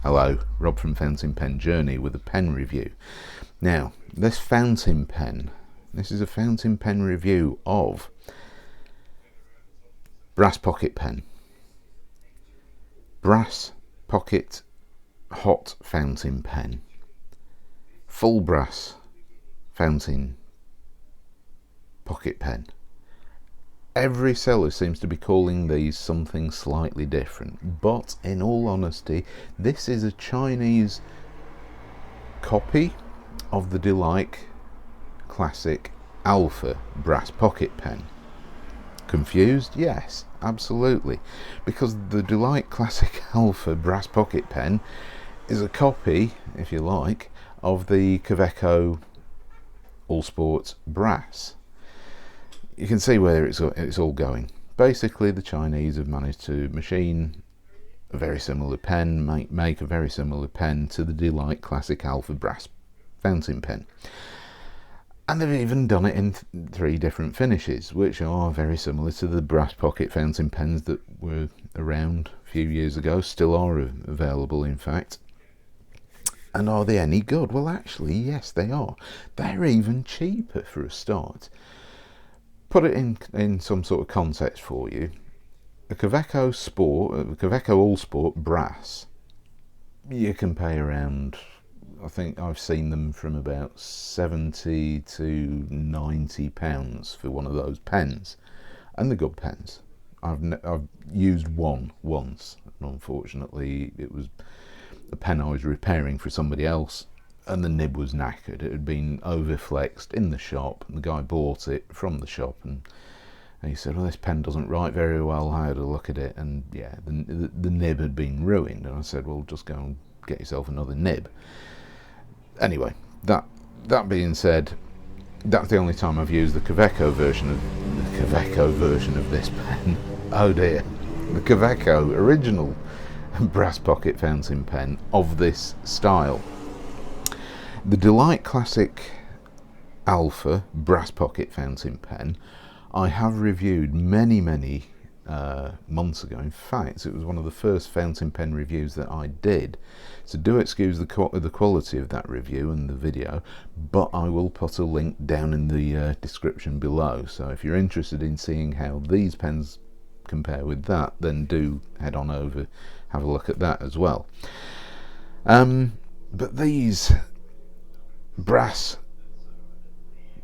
Hello, Rob from Fountain Pen Journey with a pen review. Now, this fountain pen, this is a fountain pen review of Brass Pocket Pen. Brass Pocket Hot Fountain Pen. Full brass fountain pocket pen. Every seller seems to be calling these something slightly different, but in all honesty, this is a Chinese copy of the Delike Classic Alpha Brass Pocket Pen. Confused? Yes, absolutely, because the Delike Classic Alpha Brass Pocket Pen is a copy, if you like, of the Kaweco AL-sport Brass. You can see where it's all going. Basically, the Chinese have managed to machine a very similar pen, make a very similar pen to the Delike Classic Alpha Brass fountain pen. And they've even done it in 3 different finishes, which are very similar to the brass pocket fountain pens that were around a few years ago, still are available in fact. And are they any good? Well, actually, yes, they are. They're even cheaper for a start. Put it in some sort of context for you. The Kaweco AL-sport Brass, you can pay around, I think I've seen them from about £70 to £90 for one of those pens, and they're good pens. I've used one once, and unfortunately it was a pen I was repairing for somebody else, and the nib was knackered. It had been overflexed in the shop, and the guy bought it from the shop, and he said, well, this pen doesn't write very well. I had a look at it, and yeah, the nib had been ruined. And I said, well, just go and get yourself another nib. Anyway, that being said, that's the only time I've used the Kaweco version of this pen. Oh dear, the Kaweco original brass pocket fountain pen of this style. The Delike Classic Alpha Brass Pocket Fountain Pen I have reviewed many months ago. In fact, it was one of the first fountain pen reviews that I did, so do excuse the quality of that review and the video, but I will put a link down in the description below, so if you're interested in seeing how these pens compare with that, then do head on over, have a look at that as well. But these brass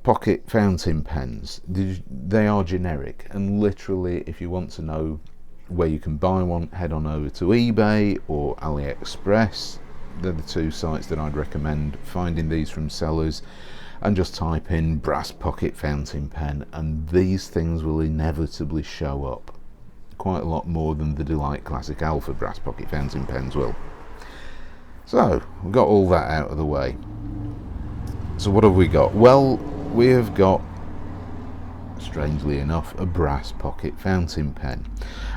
pocket fountain pens, they are generic, and literally if you want to know where you can buy one, head on over to eBay or AliExpress. They're the 2 sites that I'd recommend finding these from sellers, and just type in brass pocket fountain pen and these things will inevitably show up, quite a lot more than the Delike Classic Alpha Brass Pocket Fountain Pens will. So, we've got all that out of the way. So what have we got? Well, we have got, strangely enough, a brass pocket fountain pen.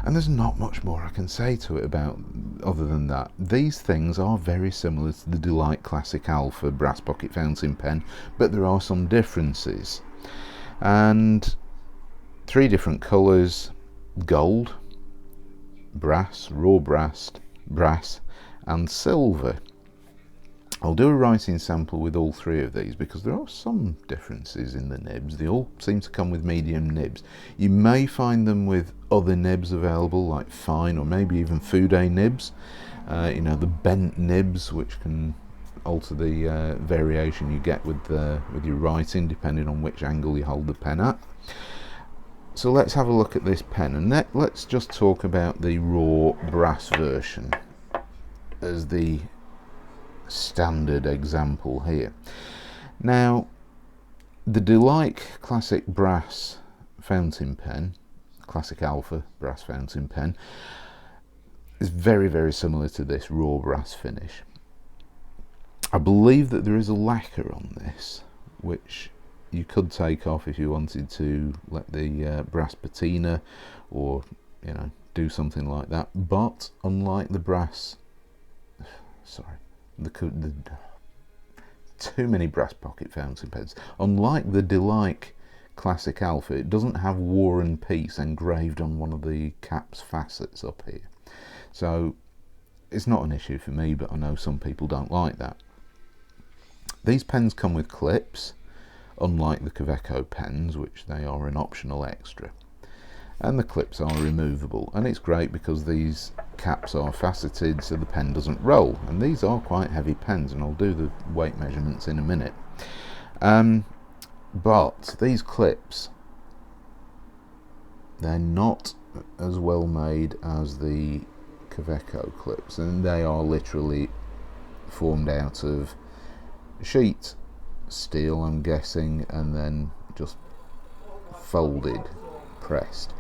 And there's not much more I can say to it about other than that. These things are very similar to the Delike Classic Alpha Brass Pocket Fountain Pen, but there are some differences. And 3 different colours: gold, brass, raw brass, and silver. I'll do a writing sample with all 3 of these because there are some differences in the nibs. They all seem to come with medium nibs. You may find them with other nibs available, like fine or maybe even Fude nibs. You know, the bent nibs, which can alter the variation you get with your writing depending on which angle you hold the pen at. So let's have a look at this pen, and let's just talk about the raw brass version as the standard example here. Now, the Delike Classic Brass Fountain Pen, Classic Alpha Brass Fountain Pen, is very similar to this raw brass finish. I believe that there is a lacquer on this, which you could take off if you wanted to let the brass patina, or you know, do something like that. But unlike the brass, too many brass pocket fountain pens. Unlike the Delike Classic Alpha, it doesn't have War and Peace engraved on one of the cap's facets up here. So it's not an issue for me, but I know some people don't like that. These pens come with clips, unlike the Kaweco pens, which they are an optional extra. And the clips are removable, and it's great because these caps are faceted so the pen doesn't roll, and these are quite heavy pens, and I'll do the weight measurements in a minute. But these clips, they're not as well made as the Kaweco clips, and they are literally formed out of sheet steel, I'm guessing, and then just folded, pressed.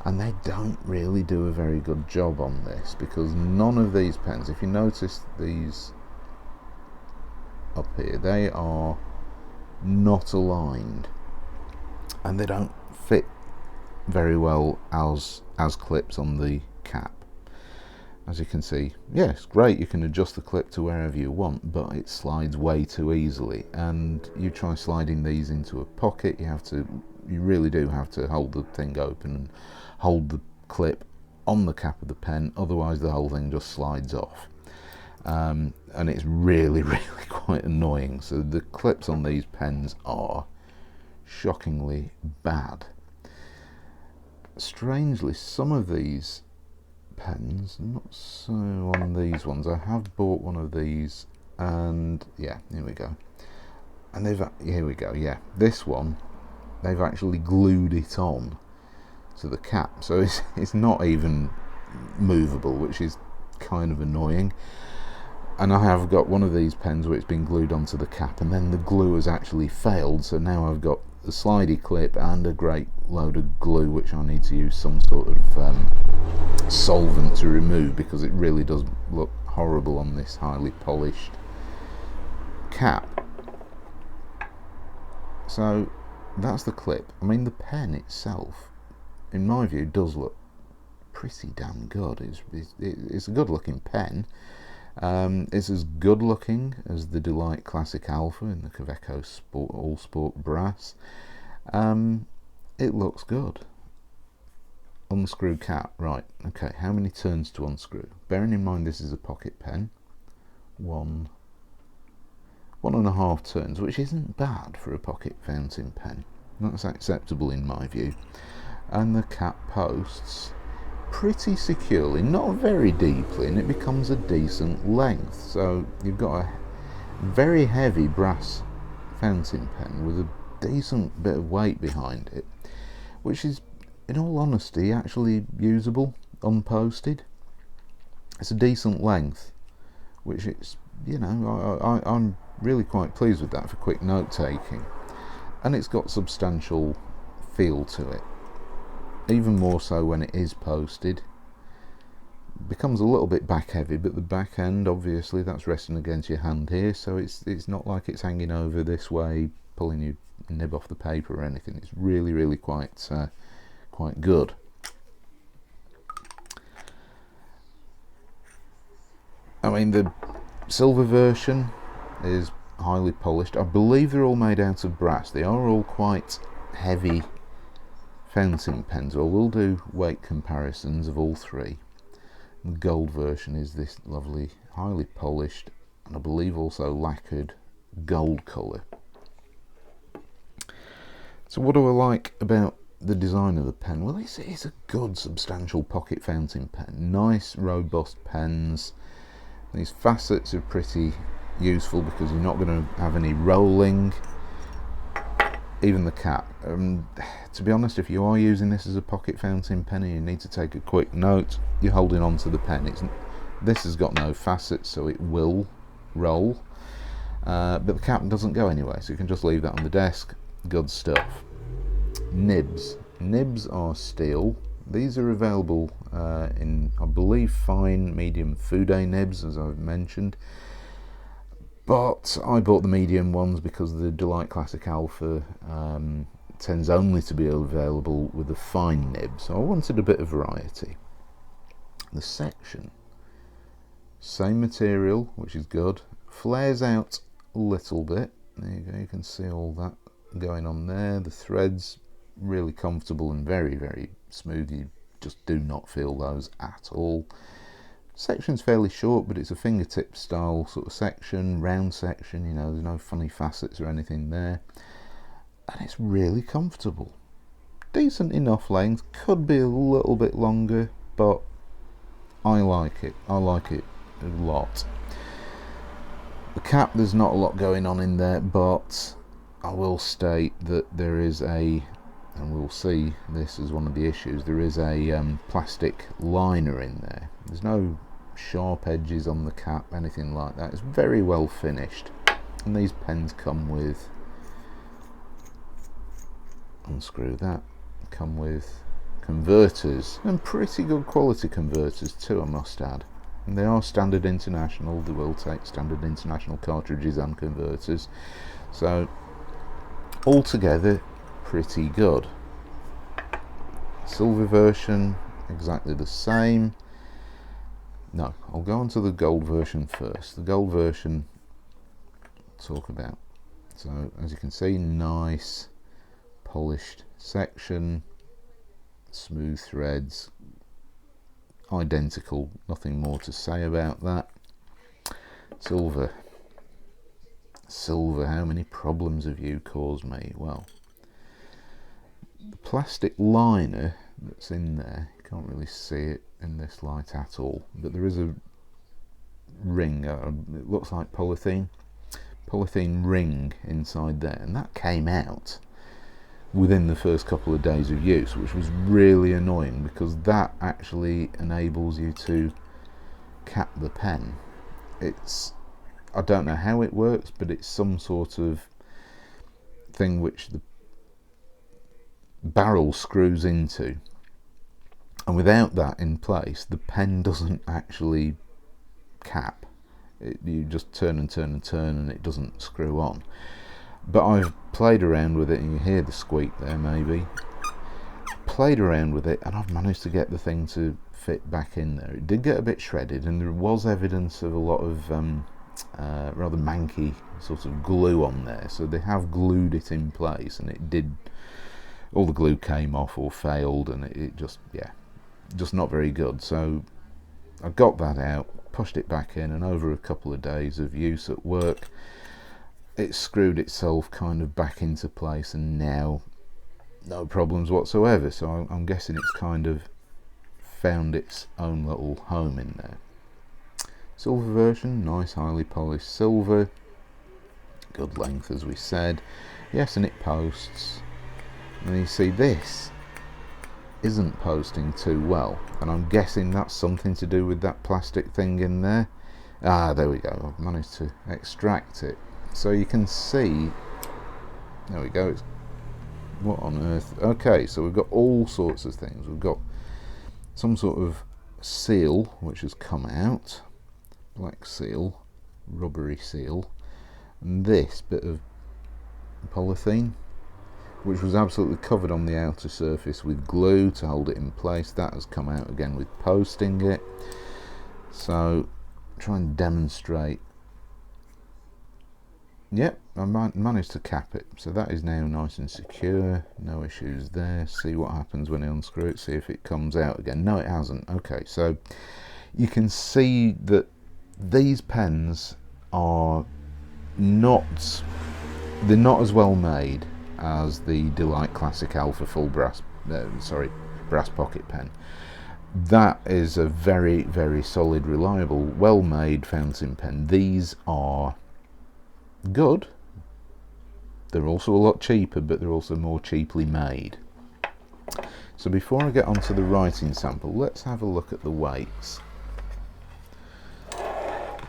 And they don't really do a very good job on this, because none of these pens, if you notice these up here, they are not aligned, and they don't fit very well as clips on the cap. As you can see, yes, great, you can adjust the clip to wherever you want, but it slides way too easily, and you try sliding these into a pocket, you really do have to hold the thing open and hold the clip on the cap of the pen, otherwise the whole thing just slides off. And it's really quite annoying. So the clips on these pens are shockingly bad. Strangely, some of these pens, not so on these ones. I have bought one of these, and yeah, here we go. And here we go, yeah, this one, they've actually glued it on to the cap, so it's not even movable, which is kind of annoying. And I have got one of these pens where it's been glued onto the cap, and then the glue has actually failed, so now I've got a slidey clip and a great load of glue, which I need to use some sort of solvent to remove, because it really does look horrible on this highly polished cap. So that's the clip. I mean, the pen itself, in my view, does look pretty damn good. It's a good looking pen. It's as good looking as the Delike Classic Alpha in the Kaweco AL-sport Brass. It looks good. Unscrew cap, right, okay, how many turns to unscrew? Bearing in mind this is a pocket pen, 1.5 turns, which isn't bad for a pocket fountain pen. That's acceptable in my view. And the cap posts pretty securely, not very deeply, and it becomes a decent length. So you've got a very heavy brass fountain pen with a decent bit of weight behind it, which is, in all honesty, actually usable unposted. It's a decent length, which it's, you know, I'm really quite pleased with that for quick note taking. And it's got substantial feel to it, even more so when it is posted. It becomes a little bit back heavy, but the back end, obviously, that's resting against your hand here, so it's not like it's hanging over this way, pulling your nib off the paper or anything. It's really quite good. I mean, the silver version is highly polished. I believe they're all made out of brass. They are all quite heavy fountain pens. I will do weight comparisons of all three. The gold version is this lovely, highly polished, and I believe also lacquered gold colour. So what do I like about the design of the pen? Well, it's a good substantial pocket fountain pen. Nice robust pens. These facets are pretty useful because you're not going to have any rolling. Even the cap. To be honest, if you are using this as a pocket fountain pen and you need to take a quick note, you're holding on to the pen. This has got no facets, so it will roll. But the cap doesn't go anyway, so you can just leave that on the desk. Good stuff. Nibs. Nibs are steel. These are available in, I believe, fine, medium Fude nibs, as I've mentioned. But I bought the medium ones because the Delike Classic Alpha tends only to be available with a fine nib, so I wanted a bit of variety. The section, same material, which is good, flares out a little bit. There you go, you can see all that going on there. The threads really comfortable and very smooth. You just do not feel those at all. Section's fairly short, but it's a fingertip style sort of section, round section, you know, there's no funny facets or anything there. And it's really comfortable. Decent enough length, could be a little bit longer, but I like it. I like it a lot. The cap, there's not a lot going on in there, but I will state that there is a, and we'll see this as one of the issues, there is a plastic liner in there. There's no sharp edges on the cap, anything like that. It's very well finished, and these pens come with, unscrew that, come with converters, and pretty good quality converters too, I must add. And they are standard international, they will take standard international cartridges and converters, so altogether pretty good. Silver version exactly the same. No, I'll go on to the gold version first. The gold version I'll talk about. So as you can see, nice polished section, smooth threads, identical, nothing more to say about that. Silver, how many problems have you caused me? Well, the plastic liner that's in there, you can't really see it in this light at all, but there is a ring, it looks like polythene ring inside there, and that came out within the first couple of days of use, which was really annoying, because that actually enables you to cap the pen. It's, I don't know how it works, but it's some sort of thing which the barrel screws into, and without that in place the pen doesn't actually cap. You just turn and turn and turn and it doesn't screw on. But I've played around with it, and you hear the squeak there maybe. Played around with it and I've managed to get the thing to fit back in there. It did get a bit shredded, and there was evidence of a lot of rather manky sort of glue on there, so they have glued it in place, and it did, all the glue came off or failed, and it just, yeah, just not very good. So I got that out, pushed it back in, and over a couple of days of use at work it screwed itself kind of back into place, and now no problems whatsoever. So I'm guessing it's kind of found its own little home in there. Silver version, nice highly polished silver, good length as we said. Yes, and it posts. And you see this isn't posting too well, and I'm guessing that's something to do with that plastic thing in there. Ah, there we go, I've managed to extract it. So you can see, there we go, it's, what on earth? Okay, so we've got all sorts of things. We've got some sort of seal which has come out, black seal, rubbery seal, and this bit of polythene which was absolutely covered on the outer surface with glue to hold it in place. That has come out again with posting it. So try and demonstrate. Yep, I managed to cap it, so that is now nice and secure, no issues there. See what happens when I unscrew it, see if it comes out again. No, it hasn't. Okay, so you can see that these pens are not, they're not as well made as the Delike Classic Alpha full brass, brass pocket pen. That is a very, very solid, reliable, well made fountain pen. These are good. They're also a lot cheaper, but they're also more cheaply made. So before I get onto the writing sample, let's have a look at the weights.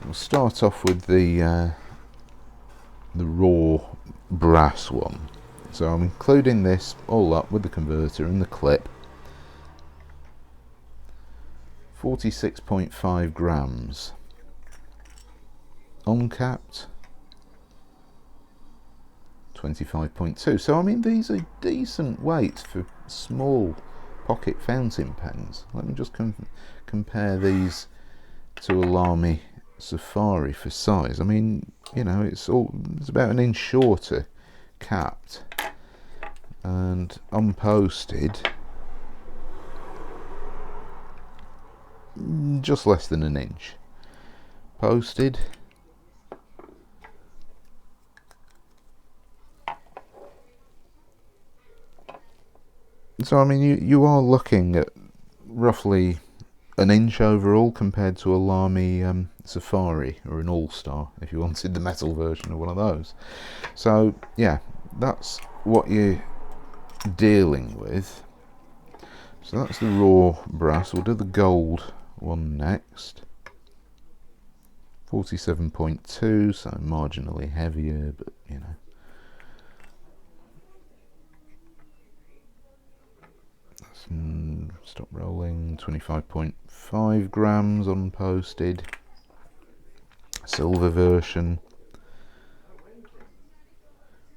We'll start off with the raw brass one. So I'm including this all up with the converter and the clip. 46.5 grams. Uncapped 25.2. So I mean, these are decent weights for small pocket fountain pens. Let me just compare these to a Lamy Safari for size. I mean, you know, it's about an inch shorter capped, and unposted just less than an inch. Posted. So I mean, you are looking at roughly an inch overall compared to a Lamy Safari or an All-Star if you wanted the metal version of one of those. So yeah, that's what you're dealing with. So that's the raw brass. We'll do the gold one next. 47.2, so marginally heavier, but you know. Stop rolling. 25.5 grams unposted. Silver version.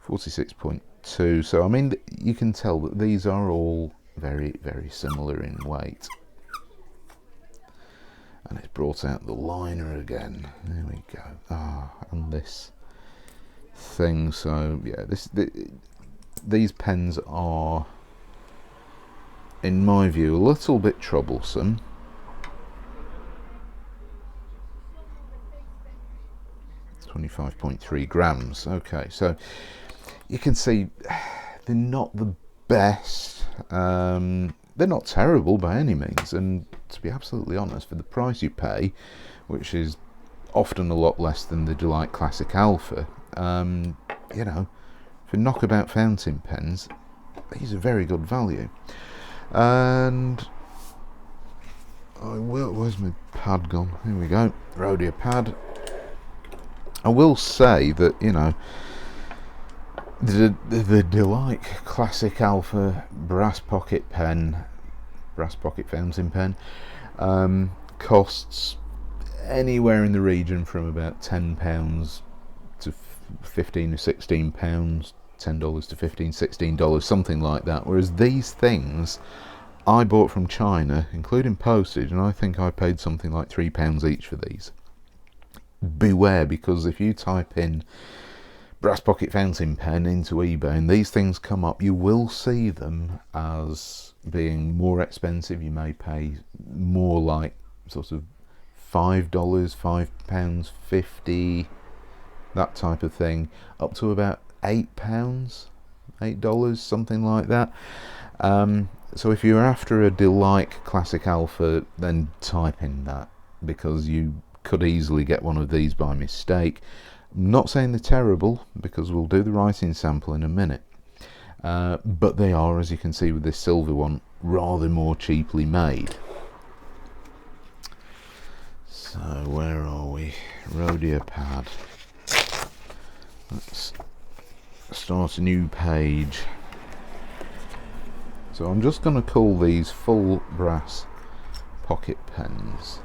46.2. So I mean, you can tell that these are all very, very similar in weight. And it's brought out the liner again. There we go. And this thing. So yeah, these pens are, in my view, a little bit troublesome. It's 25.3 grams. Okay, so you can see they're not the best. They're not terrible by any means, and to be absolutely honest, for the price you pay, which is often a lot less than the Delike Classic Alpha, you know, for knockabout fountain pens, these are very good value. And where's my pad gone? Here we go, Rhodia pad. I will say that, you know, the Delike Classic Alpha Brass pocket pen, brass pocket fountain pen, costs anywhere in the region from about £10 to £15 or £16, $10 to $15, $16, something like that. Whereas these things I bought from China, including postage, and I think I paid something like £3 each for these. Beware, because if you type in brass pocket fountain pen into eBay and these things come up, you will see them as being more expensive. You may pay more, like sort of $5, £5.50, that type of thing, up to about £8, something like that. So if you're after a Delike Classic Alpha, then type in that, because you could easily get one of these by mistake. I'm not saying they're terrible, because we'll do the writing sample in a minute, but they are, as you can see with this silver one, rather more cheaply made. So where are we? Rhodia pad. Let's start a new page. So I'm just going to call these full brass pocket pens.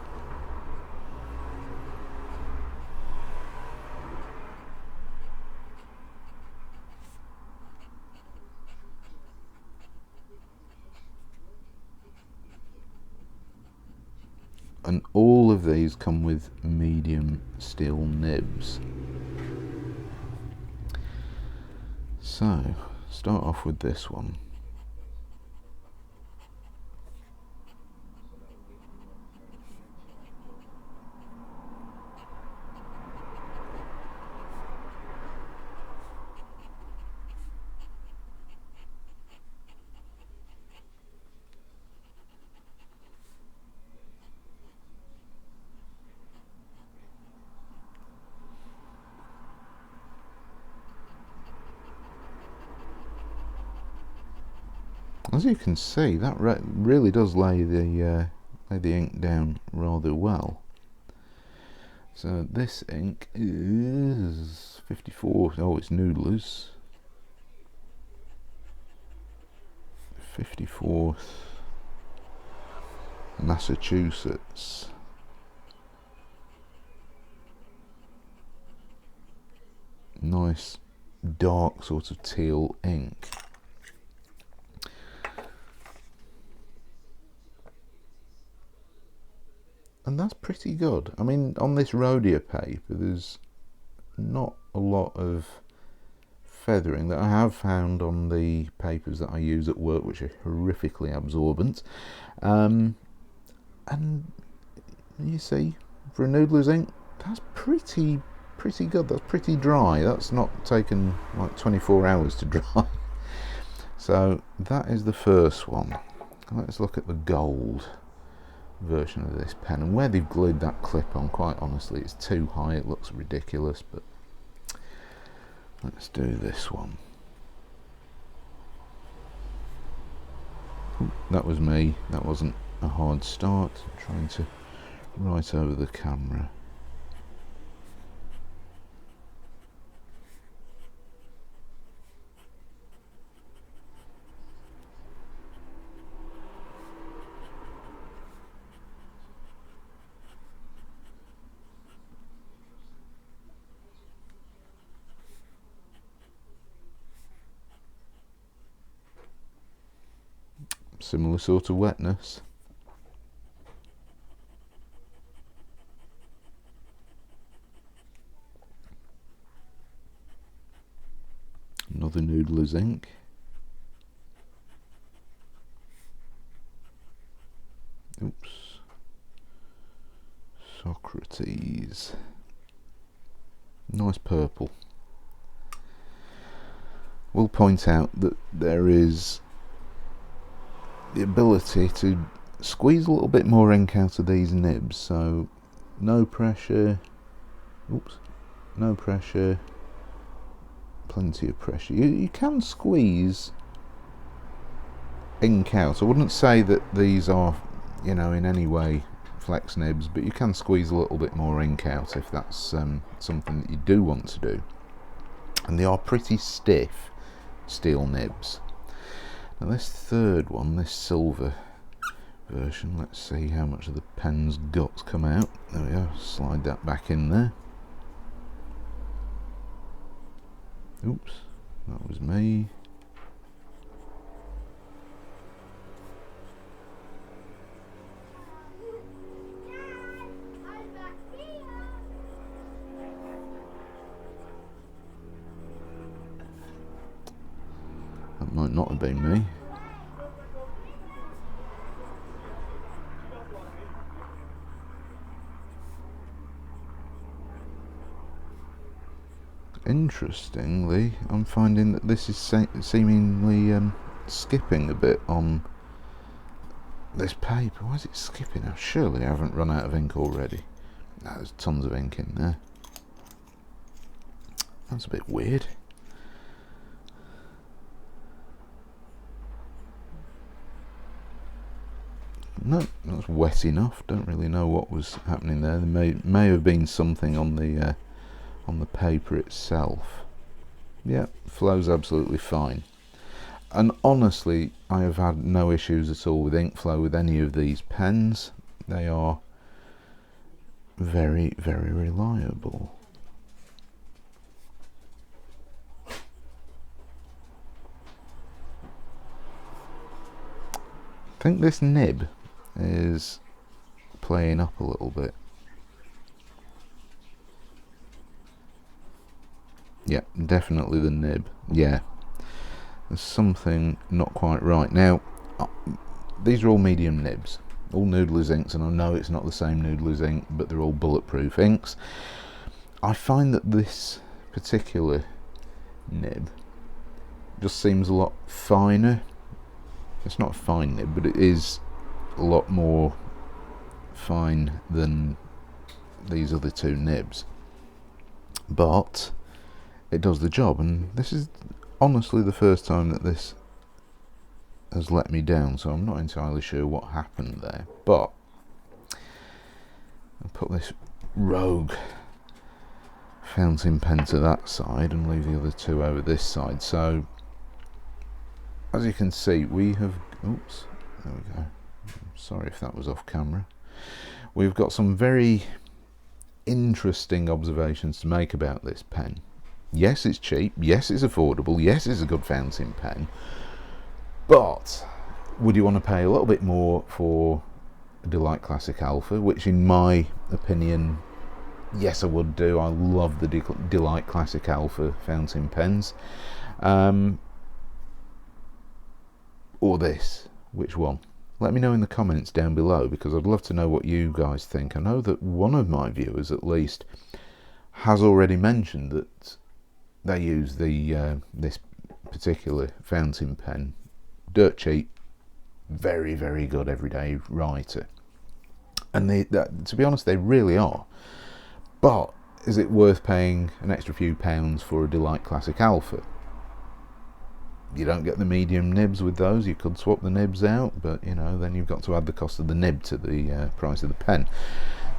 And all of these come with medium steel nibs. So, start off with this one. As you can see, that really does lay the ink down rather well. So this ink is 54. Oh, it's Noodler's 54th Massachusetts. Nice dark sort of teal ink. And that's pretty good. I mean, on this Rhodia paper, there's not a lot of feathering that I have found on the papers that I use at work, which are horrifically absorbent. And You see, for a noodler's ink, that's pretty good. That's pretty dry. That's not taken like 24 hours to dry. So that is the first one. Let's look at the gold version of this pen, and where they've glued that clip on, quite honestly, it's too high. It looks ridiculous, but let's do this one. Ooh, that was me. That wasn't a hard start. I'm trying to write over the camera. Similar sort of wetness. Another noodler's ink. Oops. Socrates. Nice purple. We'll point out that there is the ability to squeeze a little bit more ink out of these nibs, so no pressure. Oops. No pressure. Plenty of pressure. You can squeeze ink out. I wouldn't say that these are, you know, in any way flex nibs, but you can squeeze a little bit more ink out if that's something that you do want to do. And they are pretty stiff steel nibs. Now this third one, this silver version, let's see how much of the pen's guts come out. There we go, slide that back in there. Oops, that was me. That might not have been me. Interestingly, I'm finding that this is seemingly skipping a bit on this paper. Why is it skipping now? Surely I haven't run out of ink already. No, there's tons of ink in there. That's a bit weird. No, that's wet enough. Don't really know what was happening there. There may have been something on the paper itself. Yeah, flows absolutely fine. And honestly, I have had no issues at all with ink flow with any of these pens. They are very, very reliable. I think this nib is playing up a little bit. Yeah, definitely the nib. Yeah, there's something not quite right. Now, these are all medium nibs, all Noodler's inks, and I know it's not the same Noodler's ink, but they're all bulletproof inks. I find that this particular nib just seems a lot finer. It's not a fine nib, but it is a lot more fine than these other two nibs. But it does the job, and this is honestly the first time that this has let me down, so I'm not entirely sure what happened there. But I'll put this rogue fountain pen to that side and leave the other two over this side. So as you can see, we have, oops, there we go, sorry if that was off camera. We've got some very interesting observations to make about this pen. Yes, it's cheap, yes, it's affordable, yes, it's a good fountain pen, but would you want to pay a little bit more for a Delike Classic Alpha, which in my opinion, yes, I would do. I love the Delike Classic Alpha fountain pens. Or this, which one? Let me know in the comments down below, because I'd love to know what you guys think. I know that one of my viewers at least has already mentioned that they use the this particular fountain pen. Dirt cheap, very, very good everyday writer. And to be honest, they really are. But is it worth paying an extra few pounds for a Delike Classic Alpha? You don't get the medium nibs with those. You could swap the nibs out, but you know, then you've got to add the cost of the nib to the price of the pen.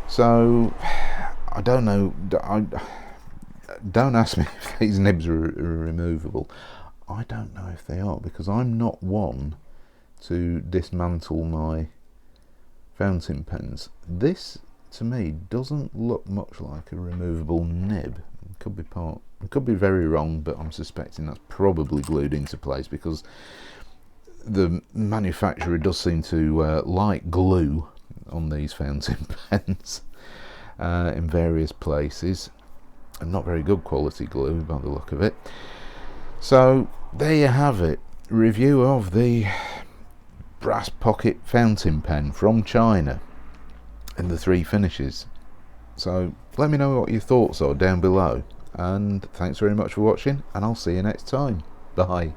So I don't know. Don't ask me if these nibs are removable. I don't know if they are, because I'm not one to dismantle my fountain pens. This, to me, doesn't look much like a removable nib. It could be very wrong, but I'm suspecting that's probably glued into place, because the manufacturer does seem to like glue on these fountain pens in various places, and not very good quality glue by the look of it. So there you have it, review of the brass pocket fountain pen from China in the 3 finishes. So let me know what your thoughts are down below, and thanks very much for watching, and I'll see you next time. Bye.